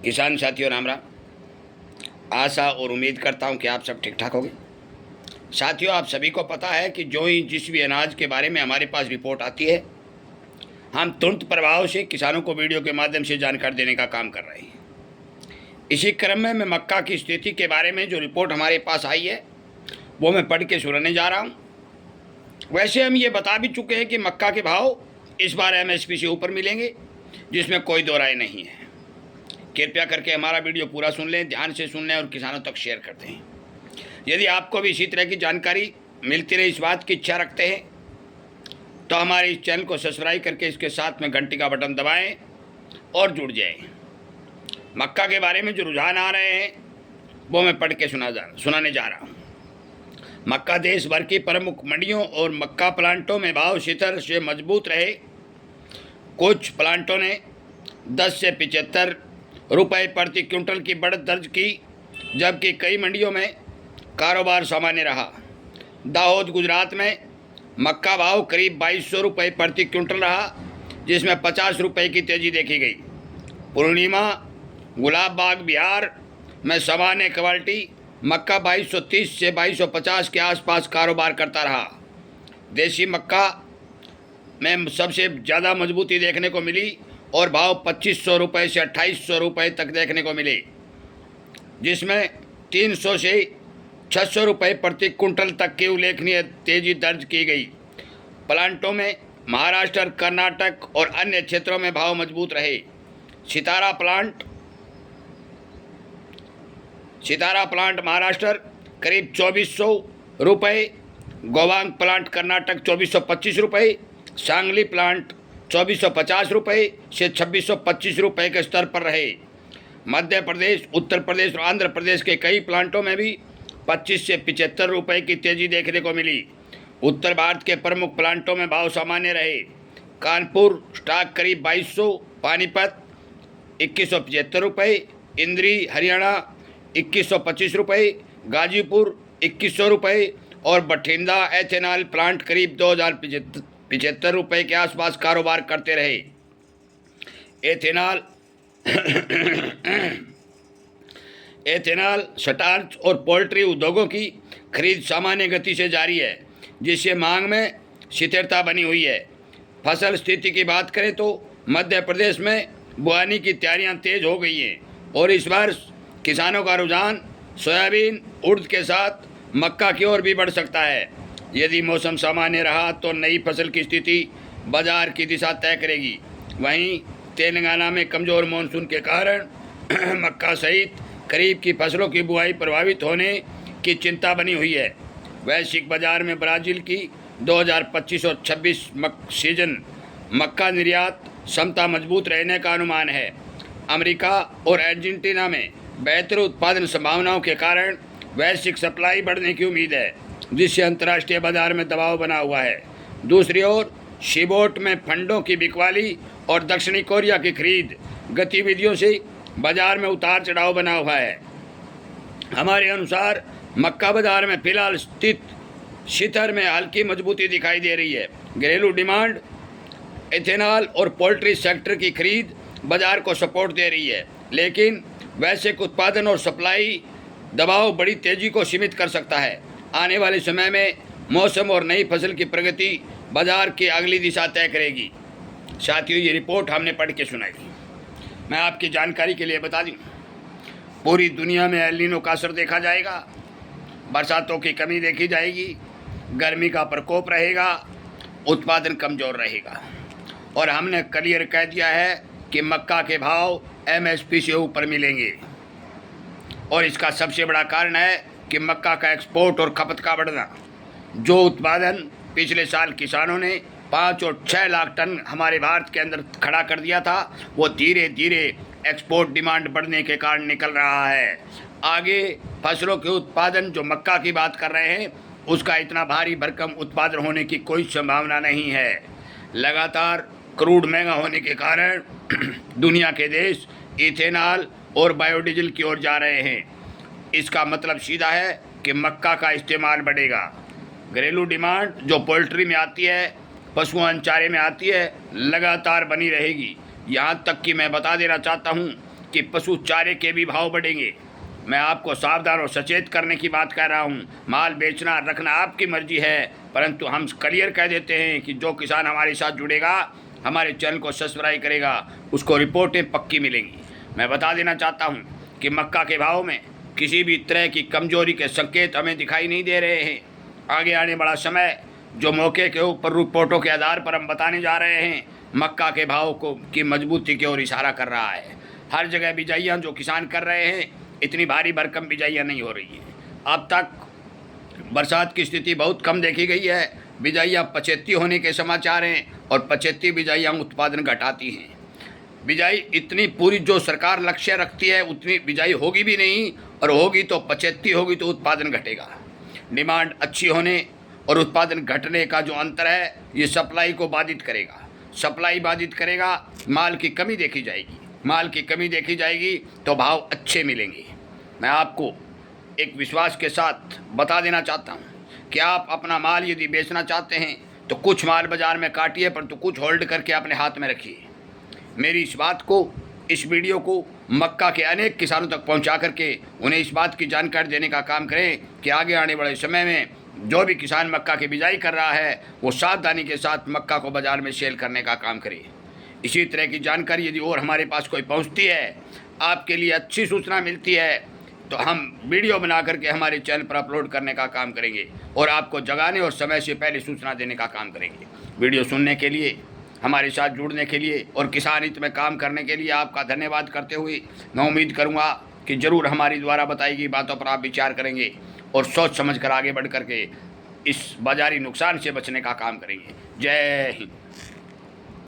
किसान साथियों राम राम। आशा और उम्मीद करता हूं कि आप सब ठीक ठाक होंगे। साथियों, आप सभी को पता है कि जो ही जिस भी अनाज के बारे में हमारे पास रिपोर्ट आती है, हम तुरंत प्रभाव से किसानों को वीडियो के माध्यम से जानकारी देने का काम कर रहे हैं। इसी क्रम में मैं मक्का की स्थिति के बारे में जो रिपोर्ट हमारे पास आई है वो मैं पढ़ के सुनाने जा रहा हूँ। वैसे हम ये बता भी चुके हैं कि मक्का के भाव इस बार MSP से ऊपर मिलेंगे, जिसमें कोई दो राय नहीं है। कृपया करके हमारा वीडियो पूरा सुन लें, ध्यान से सुन लें और किसानों तक शेयर करते हैं। यदि आपको भी इसी तरह की जानकारी मिलती रहे, इस बात की इच्छा रखते हैं, तो हमारे इस चैनल को सब्सक्राइब करके इसके साथ में घंटी का बटन दबाएं और जुड़ जाएं। मक्का के बारे में जो रुझान आ रहे हैं वो मैं पढ़ के सुनाने जा रहा हूँ। मक्का देश भर की प्रमुख मंडियों और मक्का प्लांटों में भाव शिखर से मजबूत रहे। कुछ प्लांटों ने 10 से 75 रुपये प्रति क्विंटल की बढ़त दर्ज की, जबकि कई मंडियों में कारोबार सामान्य रहा। दाहोद गुजरात में मक्का भाव करीब 2200 रुपये प्रति क्विंटल रहा, जिसमें 50 रुपये की तेज़ी देखी गई। पूर्णिमा गुलाब बाग बिहार में सामान्य क्वालिटी मक्का 2230 से 2250 के आसपास कारोबार करता रहा। देसी मक्का में सबसे ज़्यादा मजबूती देखने को मिली और भाव 2500 रुपये से 2800 रुपये तक देखने को मिले, जिसमें 300 से 600 रुपये प्रति कुंटल तक की उल्लेखनीय तेजी दर्ज की गई। प्लांटों में महाराष्ट्र, कर्नाटक और अन्य क्षेत्रों में भाव मजबूत रहे। सितारा प्लांट महाराष्ट्र करीब 2400 रुपये, गोवांग प्लांट कर्नाटक 2425 रुपये, सांगली प्लांट 2450 रुपये से 2625 रुपये के स्तर पर रहे। मध्य प्रदेश, उत्तर प्रदेश और आंध्र प्रदेश के कई प्लांटों में भी 25 से 75 रुपये की तेज़ी देखने को मिली। उत्तर भारत के प्रमुख प्लांटों में भाव सामान्य रहे। कानपुर स्टॉक करीब 2200, पानीपत 2175 रुपये, इंद्री हरियाणा 2125 रुपये, गाजीपुर 2100 रुपये और बठिंडा एथेनॉल प्लांट करीब 2075 रुपये के आसपास कारोबार करते रहे। एथेनॉल, स्टार्च और पोल्ट्री उद्योगों की खरीद सामान्य गति से जारी है, जिससे मांग में स्थिरता बनी हुई है। फसल स्थिति की बात करें तो मध्य प्रदेश में बुआई की तैयारियां तेज हो गई हैं और इस वर्ष किसानों का रुझान सोयाबीन, उड़द के साथ मक्का की ओर भी बढ़ सकता है। यदि मौसम सामान्य रहा तो नई फसल की स्थिति बाजार की दिशा तय करेगी। वहीं तेलंगाना में कमज़ोर मानसून के कारण मक्का सहित खरीफ की फसलों की बुआई प्रभावित होने की चिंता बनी हुई है। वैश्विक बाजार में ब्राज़ील की 2025 और 26 सीजन मक्का निर्यात क्षमता मजबूत रहने का अनुमान है। अमेरिका और अर्जेंटीना में बेहतर उत्पादन संभावनाओं के कारण वैश्विक सप्लाई बढ़ने की उम्मीद है, जिससे अंतर्राष्ट्रीय बाजार में दबाव बना हुआ है। दूसरी ओर शिबोट में फंडों की बिकवाली और दक्षिणी कोरिया की खरीद गतिविधियों से बाजार में उतार चढ़ाव बना हुआ है। हमारे अनुसार मक्का बाजार में फिलहाल स्थित शिखर में हल्की मजबूती दिखाई दे रही है। घरेलू डिमांड, एथेनॉल और पोल्ट्री सेक्टर की खरीद बाजार को सपोर्ट दे रही है, लेकिन वैश्विक उत्पादन और सप्लाई दबाव बड़ी तेज़ी को सीमित कर सकता है। आने वाले समय में मौसम और नई फसल की प्रगति बाजार की अगली दिशा तय करेगी। साथियों, ये रिपोर्ट हमने पढ़ के सुनाई। मैं आपकी जानकारी के लिए बता दूं, पूरी दुनिया में एल नीनो का असर देखा जाएगा, बरसातों की कमी देखी जाएगी, गर्मी का प्रकोप रहेगा, उत्पादन कमज़ोर रहेगा और हमने क्लियर कह दिया है कि मक्का के भाव MSP से ऊपर मिलेंगे। और इसका सबसे बड़ा कारण है कि मक्का का एक्सपोर्ट और खपत का बढ़ना। जो उत्पादन पिछले साल किसानों ने 5 और 6 लाख टन हमारे भारत के अंदर खड़ा कर दिया था, वो धीरे धीरे एक्सपोर्ट डिमांड बढ़ने के कारण निकल रहा है। आगे फसलों के उत्पादन, जो मक्का की बात कर रहे हैं, उसका इतना भारी भरकम उत्पादन होने की कोई संभावना नहीं है। लगातार क्रूड महंगा होने के कारण दुनिया के देश इथेनॉल और बायोडीजल की ओर जा रहे हैं। इसका मतलब सीधा है कि मक्का का इस्तेमाल बढ़ेगा। घरेलू डिमांड जो पोल्ट्री में आती है, पशुओं चारे में आती है, लगातार बनी रहेगी। यहाँ तक कि मैं बता देना चाहता हूँ कि पशु चारे के भी भाव बढ़ेंगे। मैं आपको सावधान और सचेत करने की बात कह रहा हूँ। माल बेचना रखना आपकी मर्जी है, परंतु हम क्लियर कह देते हैं कि जो किसान हमारे साथ जुड़ेगा, हमारे चैनल को सब्सक्राइब करेगा, उसको रिपोर्टें पक्की मिलेंगी। मैं बता देना चाहता हूँ कि मक्का के भाव में किसी भी तरह की कमजोरी के संकेत हमें दिखाई नहीं दे रहे हैं। आगे आने वाला समय जो मौके के ऊपर रिपोर्टों के आधार पर हम बताने जा रहे हैं, मक्का के भाव को की मजबूती की ओर इशारा कर रहा है। हर जगह बिजाइयाँ जो किसान कर रहे हैं, इतनी भारी भरकम बिजाइयाँ नहीं हो रही हैं। अब तक बरसात की स्थिति बहुत कम देखी गई है। बिजाइयाँ पचेती होने के समाचार हैं और पचेती बिजाइयाँ उत्पादन घटाती हैं। बिजाई इतनी पूरी जो सरकार लक्ष्य रखती है उतनी बिजाई होगी भी नहीं, और होगी तो पचेती होगी तो उत्पादन घटेगा। डिमांड अच्छी होने और उत्पादन घटने का जो अंतर है, ये सप्लाई को बाधित करेगा। सप्लाई बाधित करेगा, माल की कमी देखी जाएगी। माल की कमी देखी जाएगी तो भाव अच्छे मिलेंगे। मैं आपको एक विश्वास के साथ बता देना चाहता हूँ कि आप अपना माल यदि बेचना चाहते हैं तो कुछ माल बाज़ार में काटिए, परंतु कुछ होल्ड करके अपने हाथ में रखिए। मेरी इस बात को, इस वीडियो को मक्का के अनेक किसानों तक पहुंचा करके उन्हें इस बात की जानकारी देने का काम करें कि आगे आने वाले समय में जो भी किसान मक्का की बिजाई कर रहा है, वो सावधानी के साथ मक्का को बाज़ार में सेल करने का काम करे। इसी तरह की जानकारी यदि और हमारे पास कोई पहुंचती है, आपके लिए अच्छी सूचना मिलती है, तो हम वीडियो बना करके हमारे चैनल पर अपलोड करने का काम करेंगे और आपको जगाने और समय से पहले सूचना देने का काम करेंगे। वीडियो सुनने के लिए, हमारे साथ जुड़ने के लिए और किसान हित में काम करने के लिए आपका धन्यवाद करते हुए मैं उम्मीद करूंगा कि ज़रूर हमारी द्वारा बताई गई बातों पर आप विचार करेंगे और सोच समझ कर आगे बढ़ करके इस बाजारी नुकसान से बचने का काम करेंगे। जय हिंद।